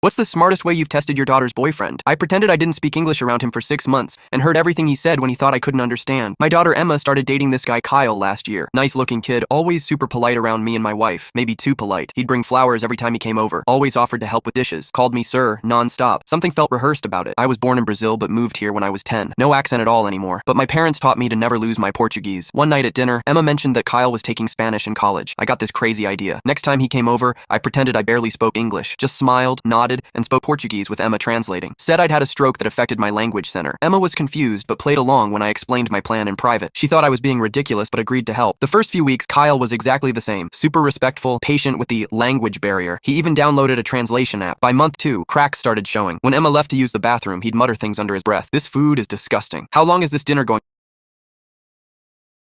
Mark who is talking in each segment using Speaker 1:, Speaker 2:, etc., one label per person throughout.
Speaker 1: What's the smartest way you've tested your daughter's boyfriend? I pretended I didn't speak English around him for 6 months and heard everything he said when he thought I couldn't understand. My daughter Emma started dating this guy Kyle last year. Nice looking kid, always super polite around me and my wife. Maybe too polite. He'd bring flowers every time he came over. Always offered to help with dishes. Called me sir, non-stop. Something felt rehearsed about it. I was born in Brazil but moved here when I was 10. No accent at all anymore. But my parents taught me to never lose my Portuguese. One night at dinner, Emma mentioned that Kyle was taking Spanish in college. I got this crazy idea. Next time he came over, I pretended I barely spoke English. Just smiled, nodded, and spoke Portuguese with Emma translating. Said I'd had a stroke that affected my language center. Emma was confused but played along when I explained my plan in private. She thought I was being ridiculous but agreed to help. The first few weeks, Kyle was exactly the same. Super respectful, patient with the language barrier. He even downloaded a translation app. By month 2, cracks started showing. When Emma left to use the bathroom, he'd mutter things under his breath. This food is disgusting. How long is this dinner going?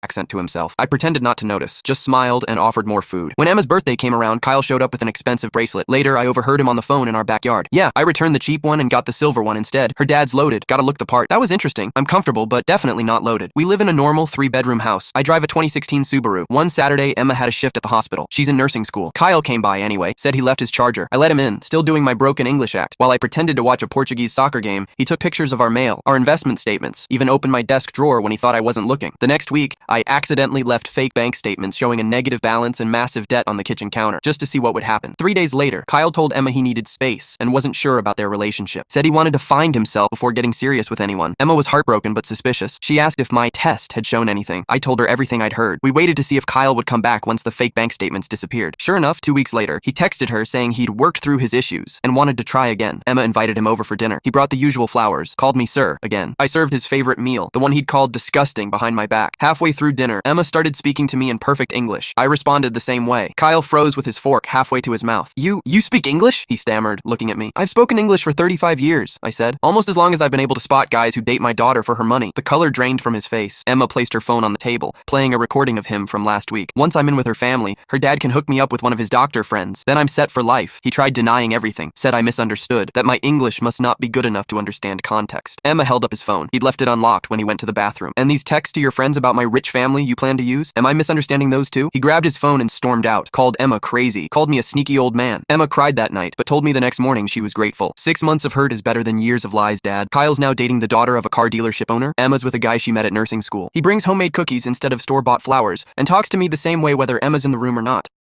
Speaker 1: Accent to himself. I pretended not to notice, just smiled and offered more food. When Emma's birthday came around, Kyle showed up with an expensive bracelet. Later, I overheard him on the phone in our backyard. Yeah, I returned the cheap one and got the silver one instead. Her dad's loaded, gotta look the part. That was interesting. I'm comfortable, but definitely not loaded. We live in a normal 3-bedroom house. I drive a 2016 Subaru. One Saturday, Emma had a shift at the hospital. She's in nursing school. Kyle came by anyway, said he left his charger. I let him in, still doing my broken English act. While I pretended to watch a Portuguese soccer game, he took pictures of our mail, our investment statements, even opened my desk drawer when he thought I wasn't looking. The next week, I accidentally left fake bank statements showing a negative balance and massive debt on the kitchen counter, just to see what would happen. 3 days later, Kyle told Emma he needed space and wasn't sure about their relationship. Said he wanted to find himself before getting serious with anyone. Emma was heartbroken but suspicious. She asked if my test had shown anything. I told her everything I'd heard. We waited to see if Kyle would come back once the fake bank statements disappeared. Sure enough, 2 weeks later, he texted her saying he'd worked through his issues and wanted to try again. Emma invited him over for dinner. He brought the usual flowers, called me sir again. I served his favorite meal, the one he'd called disgusting behind my back. Halfway through dinner, Emma started speaking to me in perfect English. I responded the same way. Kyle froze with his fork halfway to his mouth. You speak English? He stammered, looking at me. I've spoken English for 35 years, I said. Almost as long as I've been able to spot guys who date my daughter for her money. The color drained from his face. Emma placed her phone on the table, playing a recording of him from last week. Once I'm in with her family, her dad can hook me up with one of his doctor friends. Then I'm set for life. He tried denying everything, said I misunderstood, that my English must not be good enough to understand context. Emma held up his phone. He'd left it unlocked when he went to the bathroom. And these texts to your friends about my rich family you plan to use? Am I misunderstanding those too? He grabbed his phone and stormed out, called Emma crazy, called me a sneaky old man. Emma cried that night, but told me the next morning she was grateful. 6 months of hurt is better than years of lies, Dad. Kyle's now dating the daughter of a car dealership owner. Emma's with a guy she met at nursing school. He brings homemade cookies instead of store-bought flowers, and talks to me the same way whether Emma's in the room or not.